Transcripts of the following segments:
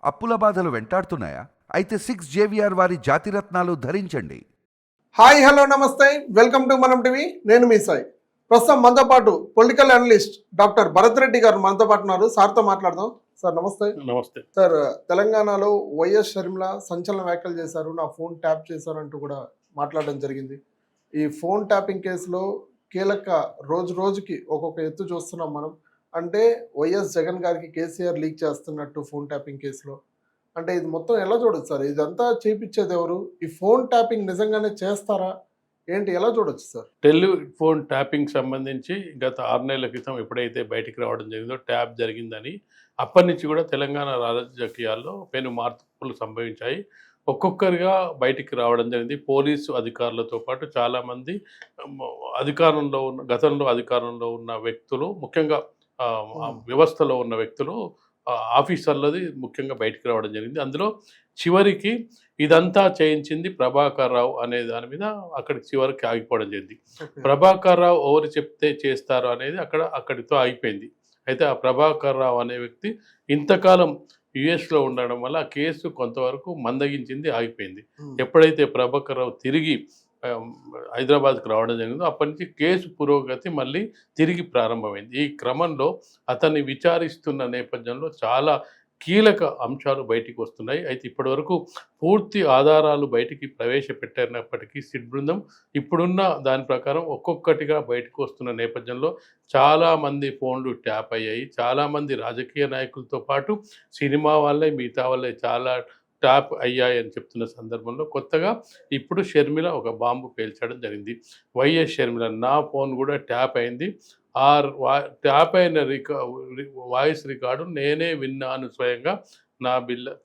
అప్పుల బాధలు వెంటాడుతున్నాయా? అయితే 6 JVR వారి జాతిరత్నాలు ధరించండి. హాయ్ హలో నమస్తే, వెల్కమ్ టు మనం టీవీ. నేను మీ సాయి. ప్రస్తుతం మనతో పాటు political analyst doctor Bharat Reddy గారు మనతో పాటు ఉన్నారు. సార్తో మాట్లాడదాం. సార్ నమస్తే. నమస్తే సార్, తెలంగాణలో వైఎస్ షర్మిల సంచలన వ్యాఖ్యలు చేశారు. నా ఫోన్ ట్యాప్ చేశారంటూ కూడా మాట్లాడడం జరిగింది. ఈ ఫోన్ ట్యాపింగ్ కేసులో కీలక రోజు రోజుకి ఒక్కొక్క ఎత్తు చూస్తున్నాం మనం. అంటే వైఎస్ జగన్ గారికి కేసీఆర్ లీక్ చేస్తున్నట్టు ఫోన్ ట్యాపింగ్ కేసులో. అంటే ఇది మొత్తం ఎలా చూడొచ్చు సార్? ఇదంతా చేపించేది ఎవరు? ఈ ఫోన్ ట్యాపింగ్ నిజంగానే చేస్తారా ఏంటి, ఎలా చూడొచ్చు సార్? టెలిఫోన్ ట్యాపింగ్ సంబంధించి గత 6 నెలల క్రితం ఎప్పుడైతే బయటికి రావడం జరిగిందో, ట్యాప్ జరిగిందని, అప్పటి నుంచి కూడా తెలంగాణ రాజకీయాల్లో పెను మార్పులు సంభవించాయి. ఒక్కొక్కరిగా బయటికి రావడం జరిగింది. పోలీసు అధికారులతో పాటు చాలామంది అధికారంలో ఉన్న గతంలో అధికారంలో ఉన్న వ్యక్తులు, ముఖ్యంగా వ్యవస్థలో ఉన్న వ్యక్తులు, ఆఫీసర్లది ముఖ్యంగా బయటికి రావడం జరిగింది. అందులో చివరికి ఇదంతా చేయించింది ప్రభాకర్ రావు అనే దాని మీద అక్కడికి చివరికి ఆగిపోవడం జరిగింది. ప్రభాకర్ రావు ఎవరు చెప్తే చేస్తారు అనేది అక్కడితో ఆగిపోయింది. అయితే ఆ ప్రభాకర్ రావు అనే వ్యక్తి ఇంతకాలం యుఎస్లో ఉండడం వల్ల ఆ కేసు కొంతవరకు మందగించింది, ఆగిపోయింది. ఎప్పుడైతే ప్రభాకర్ రావు తిరిగి హైదరాబాద్కు రావడం జరిగిందో అప్పటి నుంచి కేసు పురోగతి మళ్ళీ తిరిగి ప్రారంభమైంది. ఈ క్రమంలో అతన్ని విచారిస్తున్న నేపథ్యంలో చాలా కీలక అంశాలు బయటికి వస్తున్నాయి. అయితే ఇప్పటివరకు పూర్తి ఆధారాలు బయటికి ప్రవేశపెట్టినప్పటికీ సిట్ బృందం ఇప్పుడున్న దాని ప్రకారం ఒక్కొక్కటిగా బయటకు వస్తున్న నేపథ్యంలో చాలామంది ఫోన్లు ట్యాప్ అయ్యాయి. చాలామంది రాజకీయ నాయకులతో పాటు సినిమా వాళ్ళే, మిగతా వాళ్ళే చాలా ట్యాప్ అయ్యాయని చెప్తున్న సందర్భంలో కొత్తగా ఇప్పుడు షర్మిల ఒక బాంబు పేల్చడం జరిగింది. వైఎస్ షర్మిల నా ఫోన్ కూడా ట్యాప్ అయింది, ట్యాప్ అయిన వాయిస్ రికార్డు నేనే విన్నాను, స్వయంగా నా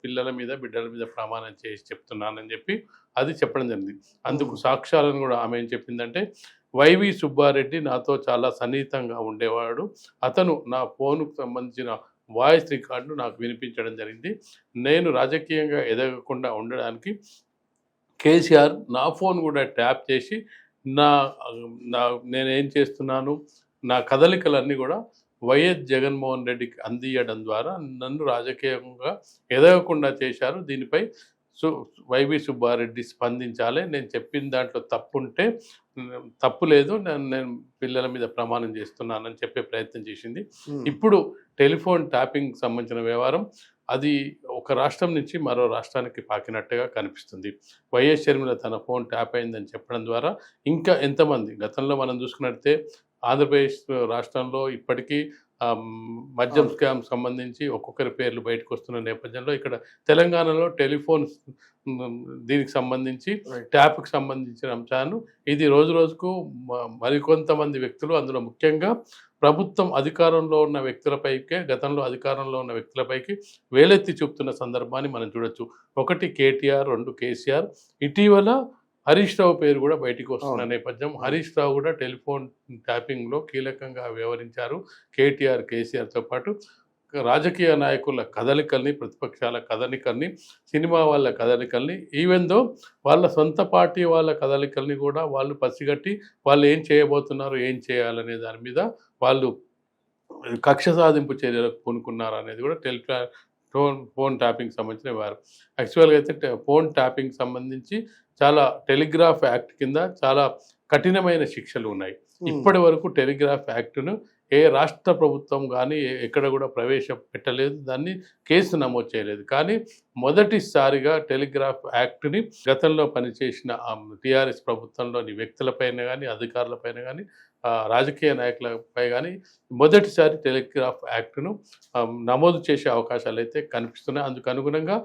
పిల్లల మీద బిడ్డల మీద ప్రమాణం చేసి చెప్తున్నానని చెప్పి అది చెప్పడం జరిగింది. అందుకు సాక్ష్యాలను కూడా ఆమె ఏం చెప్పిందంటే, వైవి సుబ్బారెడ్డి నాతో చాలా సన్నిహితంగా ఉండేవాడు, అతను నా ఫోన్కు సంబంధించిన వాయిస్ రికార్డు నాకు వినిపించడం జరిగింది. నేను రాజకీయంగా ఎదగకుండా ఉండడానికి కేసీఆర్ నా ఫోన్ కూడా ట్యాప్ చేసి నేనేం చేస్తున్నాను, నా కదలికలన్నీ కూడా వైఎస్ జగన్మోహన్ రెడ్డికి అందియడం ద్వారా నన్ను రాజకీయంగా ఎదగకుండా చేశారు. దీనిపై వైవి సుబ్బారెడ్డి స్పందించాలి, నేను చెప్పిన దాంట్లో తప్పుంటే తప్పు లేదు, నేను పిల్లల మీద ప్రమాణం చేస్తున్నానని చెప్పే ప్రయత్నం చేసింది. ఇప్పుడు టెలిఫోన్ ట్యాపింగ్ సంబంధించిన వ్యవహారం అది ఒక రాష్ట్రం నుంచి మరో రాష్ట్రానికి పాకినట్టుగా కనిపిస్తుంది. వైఎస్ షర్మిల తన ఫోన్ ట్యాప్ అయిందని చెప్పడం ద్వారా ఇంకా ఎంతమంది, గతంలో మనం చూసుకున్నట్టే ఆంధ్రప్రదేశ్ రాష్ట్రంలో ఇప్పటికీ మద్యం స్కామ్ సంబంధించి ఒక్కొక్కరి పేర్లు బయటకు వస్తున్న నేపథ్యంలో ఇక్కడ తెలంగాణలో టెలిఫోన్ దీనికి సంబంధించి ట్యాప్కి సంబంధించిన అంశాన్ని ఇది రోజు రోజుకు మరికొంతమంది వ్యక్తులు, అందులో ముఖ్యంగా ప్రభుత్వం అధికారంలో ఉన్న వ్యక్తులపైకే, గతంలో అధికారంలో ఉన్న వ్యక్తులపైకి వేలెత్తి చూపుతున్న సందర్భాన్ని మనం చూడొచ్చు. ఒకటి కేటీఆర్, 2 కేసీఆర్. ఇటీవల హరీష్ రావు పేరు కూడా బయటికి వస్తున్న నేపథ్యం. హరీష్ రావు కూడా టెలిఫోన్ ట్యాపింగ్లో కీలకంగా వ్యవహరించారు. కేటీఆర్, కేసీఆర్తో పాటు రాజకీయ నాయకుల కదలికల్ని, ప్రతిపక్షాల కదలికల్ని, సినిమా వాళ్ళ కదలికల్ని, ఈవెన్ దో వాళ్ళ సొంత పార్టీ వాళ్ళ కదలికల్ని కూడా వాళ్ళు పసిగట్టి వాళ్ళు ఏం చేయబోతున్నారు, ఏం చేయాలనే దాని మీద వాళ్ళు కక్ష సాధింపు చర్యలకు పూనుకున్నారు అనేది కూడా ఫోన్ ట్యాపింగ్ సంబంధించిన వారు. యాక్చువల్గా అయితే ఫోన్ ట్యాపింగ్ సంబంధించి చాలా టెలిగ్రాఫ్ యాక్ట్ కింద చాలా కఠినమైన శిక్షలు ఉన్నాయి. ఇప్పటి వరకు టెలిగ్రాఫ్ యాక్ట్ను ఏ రాష్ట్ర ప్రభుత్వం కానీ ఎక్కడ కూడా ప్రవేశపెట్టలేదు, దాన్ని కేసు నమోదు చేయలేదు. కానీ మొదటిసారిగా టెలిగ్రాఫ్ యాక్ట్ని గతంలో పనిచేసిన టీఆర్ఎస్ ప్రభుత్వంలోని వ్యక్తులపైన కానీ, అధికారులపైన కానీ, రాజకీయ నాయకులపై కానీ మొదటిసారి టెలిగ్రాఫ్ యాక్ట్ను నమోదు చేసే అవకాశాలు అయితే కనిపిస్తున్నాయి. అందుకు అనుగుణంగా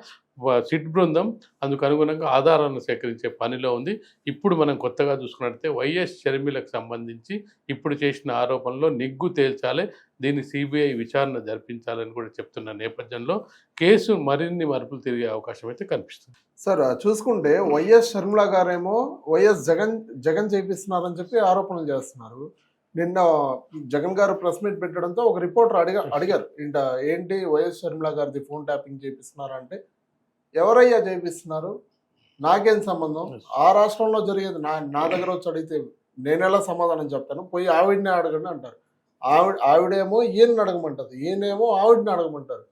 సిట్ బృందం అందుకు అనుగుణంగా ఆధారాలను సేకరించే పనిలో ఉంది. ఇప్పుడు మనం కొత్తగా చూసుకున్నట్లయితే వైఎస్ షర్మిలకు సంబంధించి ఇప్పుడు చేసిన ఆరోపణలో నిగ్గు తేల్చాలి, దీన్ని సిబిఐ విచారణ జరిపించాలని కూడా చెప్తున్న నేపథ్యంలో కేసు మరిన్ని మలుపులు తిరిగే అవకాశం అయితే కనిపిస్తుంది. సార్, చూసుకుంటే వైఎస్ షర్మిల గారేమో వైఎస్ జగన్ చేపిస్తున్నారని చెప్పి ఆరోపణలు చేస్తున్నారు. నిన్న జగన్ గారు ప్రెస్ మీట్ పెట్టడంతో ఒక రిపోర్టర్ అడిగారు ఏంటి వైఎస్ షర్మిల గారిది ఫోన్ ట్యాపింగ్ చేపిస్తున్నారంటే, ఎవరయ్యా చేపిస్తున్నారు, నాకేం సంబంధం, ఆ రాష్ట్రంలో జరిగేది నా దగ్గర వచ్చి అడిగితే నేనెలా సమాధానం చెప్తాను, పోయి ఆవిడనే అడగండి అంటారు. ఆవిడేమో ఈయన్ని అడగమంటారు, ఈయనేమో ఆవిడని అడగమంటారు.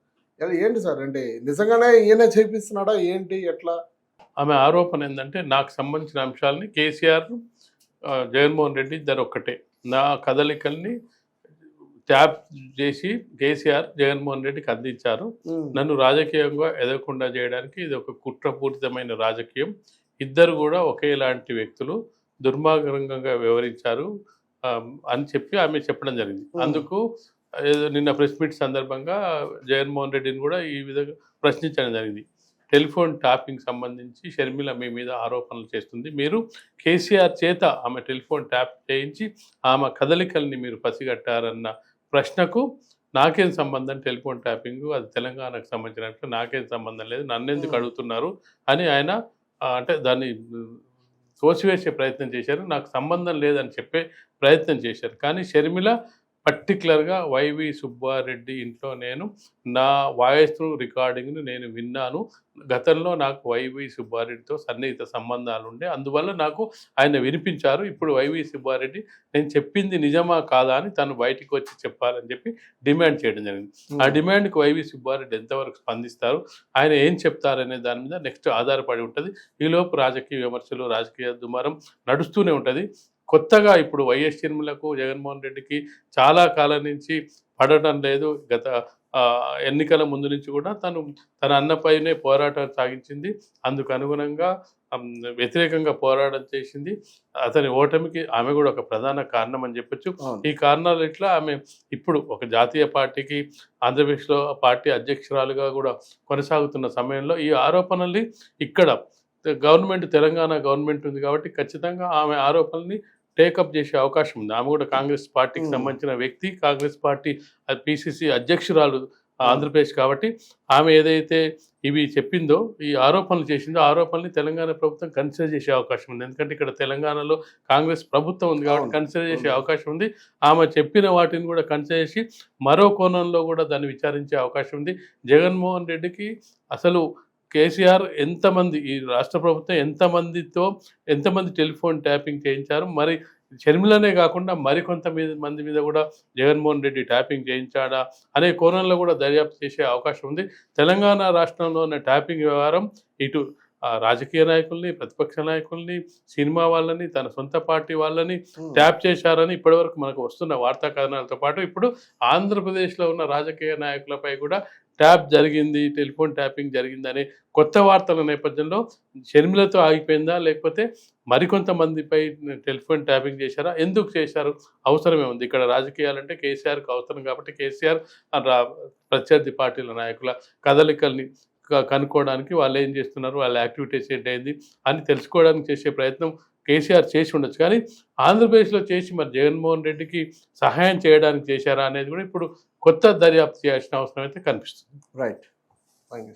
ఏంటి సార్ అంటే నిజంగానే ఈయన చేపిస్తున్నాడా ఏంటి ఎట్లా? ఆమె ఆరోపణ ఏంటంటే నాకు సంబంధించిన అంశాలని కేసీఆర్ జగన్మోహన్ రెడ్డి ఇద్దరు ఒక్కటే. నా కదలికల్ని ట్యాప్ చేసి కేసీఆర్ జగన్మోహన్ రెడ్డికి అందించారు. నన్ను రాజకీయంగా ఎదగకుండా చేయడానికి ఇది ఒక కుట్రపూరితమైన రాజకీయం. ఇద్దరు కూడా ఒకేలాంటి వ్యక్తులు, దుర్మార్గంగా వ్యవహరించారు అని చెప్పి ఆమె చెప్పడం జరిగింది. అందుకు నిన్న ప్రెస్ మీట్ సందర్భంగా జగన్మోహన్ రెడ్డిని కూడా ఈ విధంగా ప్రశ్నించడం జరిగింది. టెలిఫోన్ ట్యాపింగ్ సంబంధించి షర్మిల మీ మీద ఆరోపణలు చేస్తుంది. మీరు కేసీఆర్ చేత ఆమె టెలిఫోన్ ట్యాప్ చేయించి ఆమె కదలికల్ని మీరు పసిగట్టారన్న ప్రశ్నకు నాకేం సంబంధం, టెలిఫోన్ ట్యాపింగ్ అది తెలంగాణకు సంబంధించినట్లు నాకేం సంబంధం లేదు, నన్నెందుకు అడుగుతున్నారు అని ఆయన అంటే దాన్ని తోసివేసే ప్రయత్నం చేశారు. నాకు సంబంధం లేదని చెప్పే ప్రయత్నం చేశారు. కానీ షర్మిల పర్టికులర్గా వైవి సుబ్బారెడ్డి ఇంట్లో నేను నా వాయిస్ రికార్డింగ్ను నేను విన్నాను. గతంలో నాకు వైవి సుబ్బారెడ్డితో సన్నిహిత సంబంధాలు ఉండే, అందువల్ల నాకు ఆయన వినిపించారు. ఇప్పుడు వైవి సుబ్బారెడ్డి నేను చెప్పింది నిజమా కాదా అని తను బయటికి వచ్చి చెప్పాలని చెప్పి డిమాండ్ చేయడం జరిగింది. ఆ డిమాండ్కి వైవి సుబ్బారెడ్డి ఎంతవరకు స్పందిస్తారు, ఆయన ఏం చెప్తారనే దాని మీద నెక్స్ట్ ఆధారపడి ఉంటుంది. ఈలోపు రాజకీయ విమర్శలు, రాజకీయ దుమారం నడుస్తూనే ఉంటుంది. కొత్తగా ఇప్పుడు వైఎస్ షర్మిలకు జగన్మోహన్ రెడ్డికి చాలా కాలం నుంచి పడటం లేదు. గత ఎన్నికల ముందు నుంచి కూడా తన అన్నపైనే పోరాటం సాగించింది. అందుకు అనుగుణంగా వ్యతిరేకంగా పోరాటం చేసింది. అతని ఓటమికి ఆమె కూడా ఒక ప్రధాన కారణం అని చెప్పొచ్చు. ఈ కారణాలు ఇట్లా ఆమె ఇప్పుడు ఒక జాతీయ పార్టీకి ఆంధ్రప్రదేశ్లో పార్టీ అధ్యక్షురాలుగా కూడా కొనసాగుతున్న సమయంలో ఈ ఆరోపణల్ని ఇక్కడ గవర్నమెంట్ తెలంగాణ గవర్నమెంట్ ఉంది కాబట్టి ఖచ్చితంగా ఆమె ఆరోపణల్ని టేకప్ చేసే అవకాశం ఉంది. ఆమె కూడా కాంగ్రెస్ పార్టీకి సంబంధించిన వ్యక్తి, కాంగ్రెస్ పార్టీ పిసిసి అధ్యక్షురాలు ఆంధ్రప్రదేశ్ కాబట్టి ఆమె ఏదైతే ఇవి చెప్పిందో, ఈ ఆరోపణలు చేసిందో ఆరోపణల్ని తెలంగాణ ప్రభుత్వం కన్సిడర్ చేసే అవకాశం ఉంది. ఎందుకంటే ఇక్కడ తెలంగాణలో కాంగ్రెస్ ప్రభుత్వం ఉంది కాబట్టి కన్సిడర్ చేసే అవకాశం ఉంది. ఆమె చెప్పిన వాటిని కూడా కన్సిడర్ చేసి మరో కోణంలో కూడా దాన్ని విచారించే అవకాశం ఉంది. జగన్మోహన్ రెడ్డికి అసలు కేసీఆర్ ఎంతమంది, ఈ రాష్ట్ర ప్రభుత్వం ఎంతమంది టెలిఫోన్ ట్యాపింగ్ చేయించారు, మరి షర్మిలనే కాకుండా మరికొంత మంది మీద కూడా జగన్మోహన్ రెడ్డి ట్యాపింగ్ చేయించాడా అనే కోణంలో కూడా దర్యాప్తు చేసే అవకాశం ఉంది. తెలంగాణ రాష్ట్రంలో ఉన్న ట్యాపింగ్ వ్యవహారం ఇటు రాజకీయ నాయకుల్ని, ప్రతిపక్ష నాయకుల్ని, సినిమా వాళ్ళని, తన సొంత పార్టీ వాళ్ళని ట్యాప్ చేశారని ఇప్పటివరకు మనకు వస్తున్న వార్తా కథనాలతో పాటు ఇప్పుడు ఆంధ్రప్రదేశ్లో ఉన్న రాజకీయ నాయకులపై కూడా ట్యాప్ జరిగింది, టెలిఫోన్ ట్యాపింగ్ జరిగిందనే కొత్త వార్తల నేపథ్యంలో షర్మిలతో ఆగిపోయిందా, లేకపోతే మరికొంతమందిపై టెలిఫోన్ ట్యాపింగ్ చేశారా, ఎందుకు చేశారు, అవసరమే ఉంది. ఇక్కడ రాజకీయాలంటే కేసీఆర్కి అవసరం కాబట్టి కేసీఆర్ ప్రత్యర్థి పార్టీల నాయకుల కదలికల్ని కనుక్కోవడానికి వాళ్ళు ఏం చేస్తున్నారు, వాళ్ళ యాక్టివిటీస్ ఏంటైంది అని తెలుసుకోవడానికి చేసే ప్రయత్నం కేసీఆర్ చేసి ఉండొచ్చు. కానీ ఆంధ్రప్రదేశ్లో చేసి మరి జగన్మోహన్ రెడ్డికి సహాయం చేయడానికి చేశారా అనేది కూడా ఇప్పుడు కొత్త దర్యాప్తు చేయాల్సిన అవసరం అయితే కనిపిస్తుంది. Right, thank you.